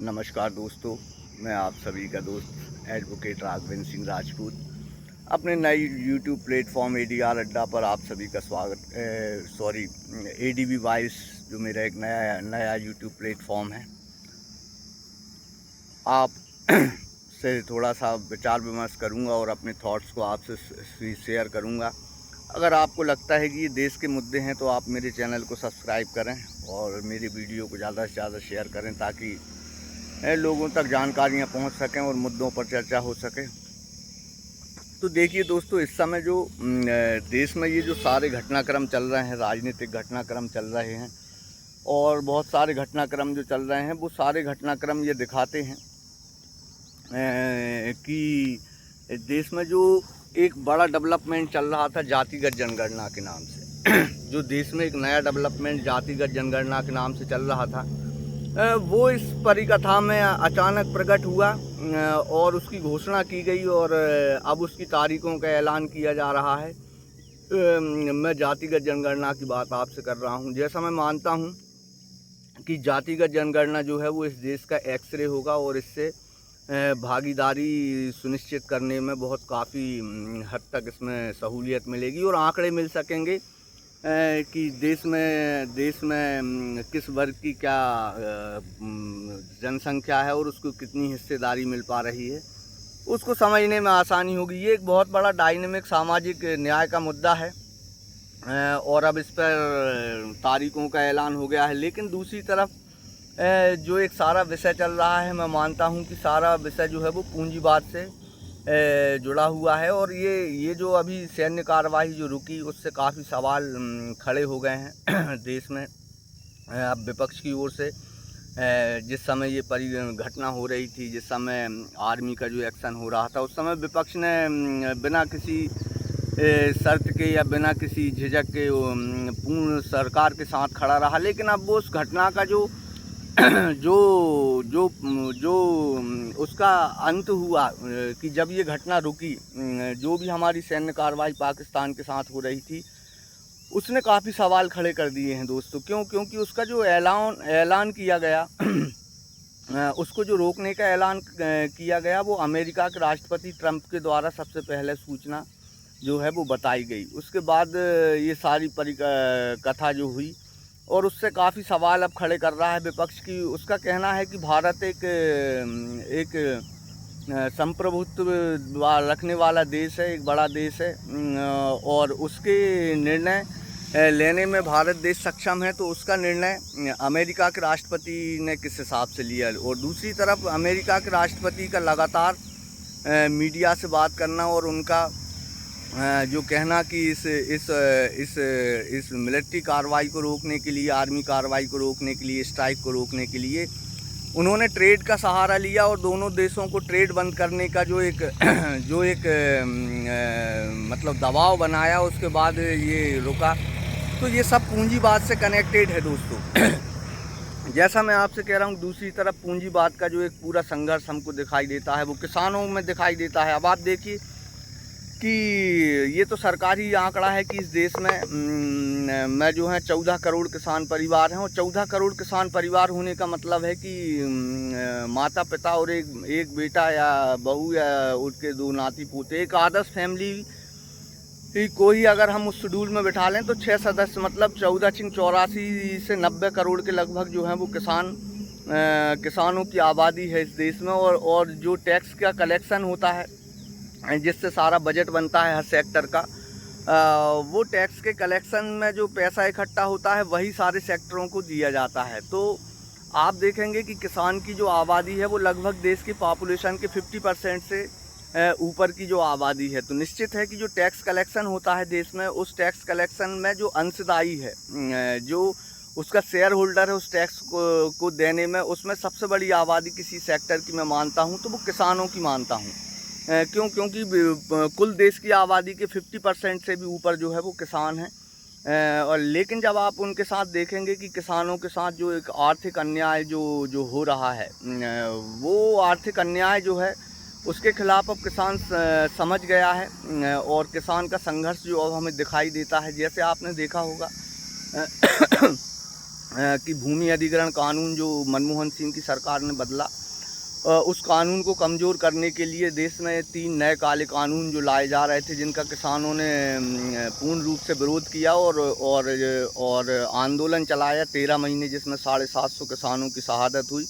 नमस्कार दोस्तों, मैं आप सभी का दोस्त एडवोकेट राघवेंद्र सिंह राजपूत अपने नए यूट्यूब प्लेटफॉर्म एडीआर अड्डा पर आप सभी का स्वागत। एडीवी वॉइस जो मेरा एक नया यूट्यूब प्लेटफॉर्म है, आप से थोड़ा सा विचार विमर्श करूंगा और अपने थॉट्स को आपसे शेयर करूंगा। अगर आपको लगता है कि ये देश के मुद्दे हैं तो आप मेरे चैनल को सब्सक्राइब करें और मेरे वीडियो को ज़्यादा से ज़्यादा शेयर करें ताकि लोगों तक जानकारियाँ पहुंच सकें और मुद्दों पर चर्चा हो सके। तो देखिए दोस्तों, इस समय जो देश में ये जो सारे घटनाक्रम चल रहे हैं, राजनीतिक घटनाक्रम चल रहे हैं और बहुत सारे घटनाक्रम जो चल रहे हैं, वो सारे घटनाक्रम ये दिखाते हैं कि देश में जो एक बड़ा डेवलपमेंट चल रहा था जातिगत जनगणना के नाम से जो देश में एक नया डेवलपमेंट जातिगत जनगणना के नाम से चल रहा था, वो इस परिकथा में अचानक प्रकट हुआ और उसकी घोषणा की गई और अब उसकी तारीखों का ऐलान किया जा रहा है। मैं जातिगत जनगणना की बात आपसे कर रहा हूँ। जैसा मैं मानता हूँ कि जातिगत जनगणना जो है वो इस देश का एक्सरे होगा और इससे भागीदारी सुनिश्चित करने में बहुत काफ़ी हद तक इसमें सहूलियत मिलेगी और आंकड़े मिल सकेंगे कि देश में किस वर्ग की क्या जनसंख्या है और उसको कितनी हिस्सेदारी मिल पा रही है, उसको समझने में आसानी होगी। ये एक बहुत बड़ा डायनेमिक सामाजिक न्याय का मुद्दा है और अब इस पर तारीखों का ऐलान हो गया है। लेकिन दूसरी तरफ जो एक सारा विषय चल रहा है, मैं मानता हूं कि सारा विषय जो है वो पूंजीवाद से जुड़ा हुआ है और ये जो अभी सैन्य कार्रवाई जो रुकी उससे काफ़ी सवाल खड़े हो गए हैं देश में। अब विपक्ष की ओर से जिस समय ये घटना हो रही थी, जिस समय आर्मी का जो एक्शन हो रहा था, उस समय विपक्ष ने बिना किसी शर्त के या बिना किसी झिझक के पूर्ण सरकार के साथ खड़ा रहा। लेकिन अब वो उस घटना का जो उसका अंत हुआ कि जब ये घटना रुकी, जो भी हमारी सैन्य कार्रवाई पाकिस्तान के साथ हो रही थी, उसने काफ़ी सवाल खड़े कर दिए हैं दोस्तों। क्योंकि उसका जो ऐलान किया गया उसको जो रोकने का ऐलान किया गया, वो अमेरिका के राष्ट्रपति ट्रंप के द्वारा सबसे पहले सूचना जो है वो बताई गई। उसके बाद ये सारी कथा जो हुई और उससे काफ़ी सवाल अब खड़े कर रहा है विपक्ष की। उसका कहना है कि भारत एक संप्रभुत्व रखने वाला देश है, एक बड़ा देश है और उसके निर्णय लेने में भारत देश सक्षम है। तो उसका निर्णय अमेरिका के राष्ट्रपति ने किस हिसाब से लिया। और दूसरी तरफ अमेरिका के राष्ट्रपति का लगातार मीडिया से बात करना और उनका जो कहना कि इस मिलिट्री कार्रवाई को रोकने के लिए, आर्मी कार्रवाई को रोकने के लिए, स्ट्राइक को रोकने के लिए उन्होंने ट्रेड का सहारा लिया और दोनों देशों को ट्रेड बंद करने का जो एक मतलब दबाव बनाया, उसके बाद ये रुका। तो ये सब पूंजीवाद से कनेक्टेड है दोस्तों। जैसा मैं आपसे कह रहा हूँ, दूसरी तरफ पूंजीवाद का जो एक पूरा संघर्ष हमको दिखाई देता है वो किसानों में दिखाई देता है। अब आप देखिए कि ये तो सरकारी आंकड़ा है कि इस देश में जो है 14 करोड़ किसान परिवार हैं और 14 करोड़ किसान परिवार होने का मतलब है कि माता पिता और एक बेटा या बहू या उनके 2 नाती पोते, एक आदर्श फैमिली को ही अगर हम उस शेड्यूल में बिठा लें तो 6 सदस्य, मतलब 1484 से 90 करोड़ के लगभग जो है वो किसानों की आबादी है इस देश में। और जो टैक्स का कलेक्शन होता है, जिससे सारा बजट बनता है हर सेक्टर का, वो टैक्स के कलेक्शन में जो पैसा इकट्ठा होता है वही सारे सेक्टरों को दिया जाता है। तो आप देखेंगे कि किसान की जो आबादी है वो लगभग देश की पॉपुलेशन के 50% से ऊपर की जो आबादी है। तो निश्चित है कि जो टैक्स कलेक्शन होता है देश में, उस टैक्स कलेक्शन में जो अंशदायी है, जो उसका शेयर होल्डर है उस टैक्स को देने में, उसमें सबसे बड़ी आबादी किसी सेक्टर की मैं मानता हूँ तो वो किसानों की मानता हूँ। क्योंकि कुल देश की आबादी के 50% से भी ऊपर जो है वो किसान हैं। और लेकिन जब आप उनके साथ देखेंगे कि किसानों के साथ जो एक आर्थिक अन्याय जो हो रहा है, वो आर्थिक अन्याय जो है उसके खिलाफ अब किसान समझ गया है और किसान का संघर्ष जो अब हमें दिखाई देता है। जैसे आपने देखा होगा कि भूमि अधिग्रहण कानून जो मनमोहन सिंह की सरकार ने बदला, उस कानून को कमज़ोर करने के लिए देश में 3 नए काले कानून जो लाए जा रहे थे, जिनका किसानों ने पूर्ण रूप से विरोध किया और आंदोलन चलाया 13 महीने, जिसमें 750 किसानों की शहादत हुई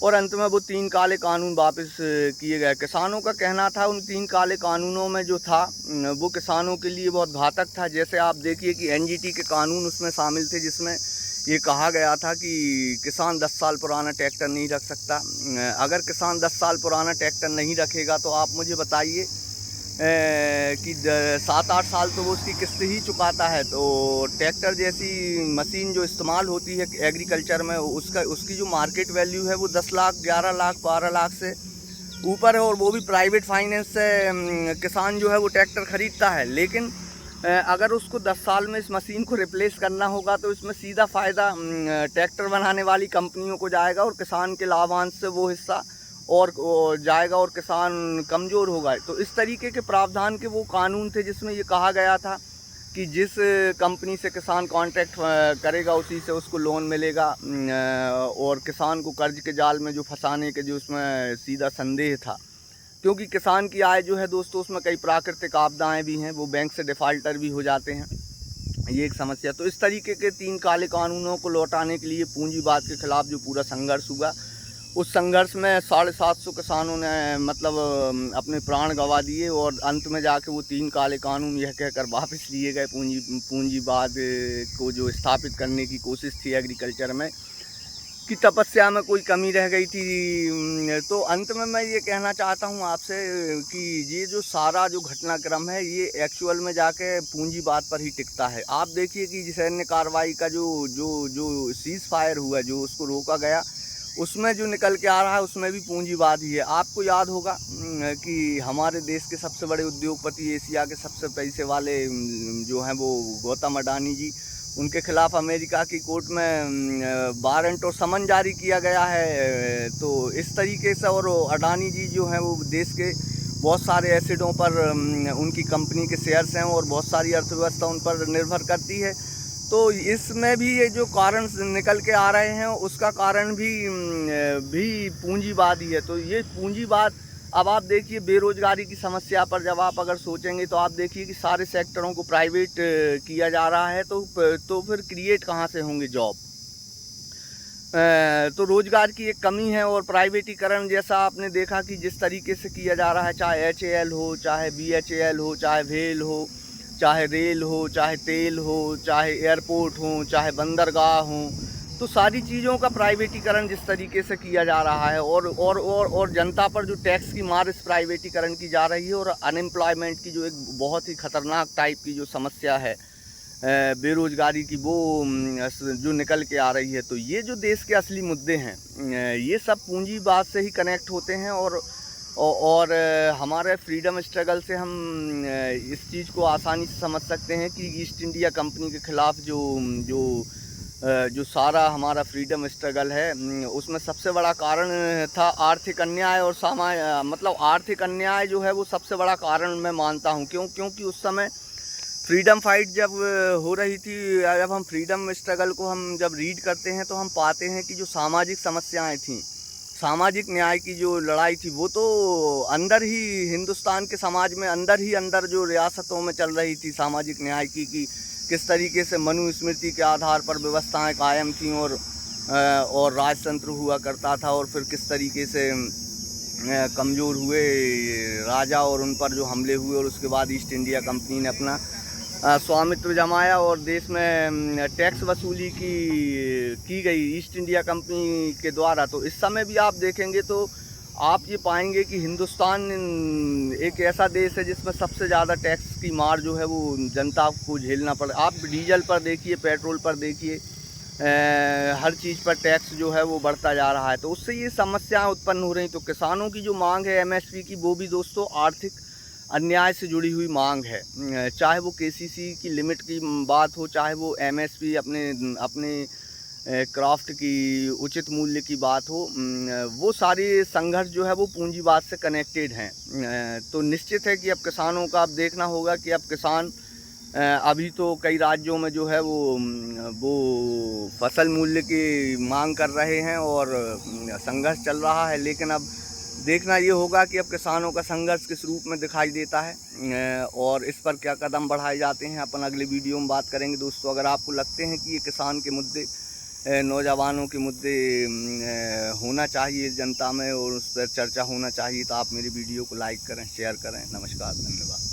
और अंत में वो 3 काले कानून वापस किए गए। किसानों का कहना था उन 3 काले कानूनों में जो था वो किसानों के लिए बहुत घातक था। जैसे आप देखिए कि एनजीटी के कानून उसमें शामिल थे, जिसमें ये कहा गया था कि किसान 10 साल पुराना ट्रैक्टर नहीं रख सकता। अगर किसान 10 साल पुराना ट्रैक्टर नहीं रखेगा तो आप मुझे बताइए कि 7-8 साल तो वो उसकी किस्त ही चुकाता है। तो ट्रैक्टर जैसी मशीन जो इस्तेमाल होती है एग्रीकल्चर में, उसकी जो मार्केट वैल्यू है वो 10 लाख, 11 लाख, 12 लाख से ऊपर है और वो भी प्राइवेट फाइनेंस से किसान जो है वो ट्रैक्टर ख़रीदता है। लेकिन अगर उसको 10 साल में इस मशीन को रिप्लेस करना होगा तो इसमें सीधा फ़ायदा ट्रैक्टर बनाने वाली कंपनियों को जाएगा और किसान के लाभांश से वो हिस्सा और जाएगा और किसान कमज़ोर होगा। तो इस तरीके के प्रावधान के वो कानून थे जिसमें ये कहा गया था कि जिस कंपनी से किसान कॉन्ट्रैक्ट करेगा उसी से उसको लोन मिलेगा, और किसान को कर्ज के जाल में जो फंसाने के जो उसमें सीधा संदेह था, क्योंकि किसान की आय जो है दोस्तों उसमें कई प्राकृतिक आपदाएं भी हैं, वो बैंक से डिफ़ाल्टर भी हो जाते हैं, ये एक समस्या। तो इस तरीके के 3 काले कानूनों को लौटाने के लिए पूंजीवाद के खिलाफ जो पूरा संघर्ष हुआ, उस संघर्ष में 750 किसानों ने मतलब अपने प्राण गंवा दिए और अंत में जाके वो 3 काले कानून यह कहकर वापस लिए गए। पूंजीवाद को जो स्थापित करने की कोशिश थी एग्रीकल्चर में, कि तपस्या में कोई कमी रह गई थी। तो अंत में मैं ये कहना चाहता हूँ आपसे कि ये जो सारा जो घटनाक्रम है ये एक्चुअल में जाके पूंजीवाद पर ही टिकता है। आप देखिए कि सैन्य कार्रवाई का जो सीज़ फायर हुआ, जो उसको रोका गया, उसमें जो निकल के आ रहा है उसमें भी पूंजीवाद ही है। आपको याद होगा कि हमारे देश के सबसे बड़े उद्योगपति, एशिया के सबसे पैसे वाले जो हैं वो गौतम अडानी जी, उनके खिलाफ़ अमेरिका की कोर्ट में वारंट और समन जारी किया गया है। तो इस तरीके से, और अडानी जी जो हैं वो देश के बहुत सारे एसेटों पर उनकी कंपनी के शेयर्स हैं और बहुत सारी अर्थव्यवस्था उन पर निर्भर करती है। तो इसमें भी ये जो कारण निकल के आ रहे हैं उसका कारण भी पूंजीवाद ही है। तो ये पूंजीवाद, अब आप देखिए बेरोजगारी की समस्या पर जब आप अगर सोचेंगे तो आप देखिए कि सारे सेक्टरों को प्राइवेट किया जा रहा है, तो फिर क्रिएट कहाँ से होंगे जॉब। तो रोज़गार की एक कमी है और प्राइवेटीकरण जैसा आपने देखा कि जिस तरीके से किया जा रहा है, चाहे HAL हो, चाहे BHAL हो, चाहे भेल हो, चाहे रेल हो, चाहे तेल हो, चाहे एयरपोर्ट हो, चाहे बंदरगाह हो, तो सारी चीज़ों का प्राइवेटीकरण जिस तरीके से किया जा रहा है और जनता पर जो टैक्स की मार इस प्राइवेटीकरण की जा रही है, और अनएम्प्लॉयमेंट की जो एक बहुत ही ख़तरनाक टाइप की जो समस्या है बेरोज़गारी की, वो जो निकल के आ रही है। तो ये जो देश के असली मुद्दे हैं ये सब पूंजीवाद से ही कनेक्ट होते हैं और हमारे फ्रीडम स्ट्रगल से हम इस चीज़ को आसानी से समझ सकते हैं कि ईस्ट इंडिया कंपनी के ख़िलाफ़ जो सारा हमारा फ्रीडम स्ट्रगल है उसमें सबसे बड़ा कारण था आर्थिक अन्याय और मतलब आर्थिक अन्याय जो है वो सबसे बड़ा कारण मैं मानता हूँ। क्योंकि उस समय फ्रीडम फाइट जब हो रही थी, जब हम फ्रीडम स्ट्रगल को हम जब रीड करते हैं तो हम पाते हैं कि जो सामाजिक समस्याएं थीं, सामाजिक न्याय की जो लड़ाई थी, वो तो अंदर ही हिंदुस्तान के समाज में अंदर जो रियासतों में चल रही थी सामाजिक न्याय की, कि किस तरीके से मनुस्मृति के आधार पर व्यवस्थाएं कायम थीं और राजतंत्र हुआ करता था, और फिर किस तरीके से कमज़ोर हुए राजा और उन पर जो हमले हुए, और उसके बाद ईस्ट इंडिया कंपनी ने अपना स्वामित्व जमाया और देश में टैक्स वसूली की गई ईस्ट इंडिया कंपनी के द्वारा। तो इस समय भी आप देखेंगे तो आप ये पाएंगे कि हिंदुस्तान एक ऐसा देश है जिसमें सबसे ज़्यादा टैक्स की मार जो है वो जनता को झेलना पड़ा। आप डीजल पर देखिए, पेट्रोल पर देखिए, हर चीज़ पर टैक्स जो है वो बढ़ता जा रहा है। तो उससे ये समस्याएं उत्पन्न हो रही। तो किसानों की जो मांग है MSP की, वो भी दोस्तों आर्थिक अन्याय से जुड़ी हुई मांग है। चाहे वो KCC की लिमिट की बात हो, चाहे वो MSP अपने क्राफ्ट की उचित मूल्य की बात हो, वो सारी संघर्ष जो है वो पूंजीवाद से कनेक्टेड हैं। तो निश्चित है कि अब किसानों का अब देखना होगा कि अब किसान अभी तो कई राज्यों में जो है वो फसल मूल्य की मांग कर रहे हैं और संघर्ष चल रहा है, लेकिन अब देखना ये होगा कि अब किसानों का संघर्ष किस रूप में दिखाई देता है और इस पर क्या कदम बढ़ाए जाते हैं अपन अगले वीडियो में बात करेंगे दोस्तों। अगर आपको लगते हैं कि ये किसान के मुद्दे, नौजवानों के मुद्दे होना चाहिए जनता में और उस पर चर्चा होना चाहिए, तो आप मेरी वीडियो को लाइक करें, शेयर करें। नमस्कार, धन्यवाद।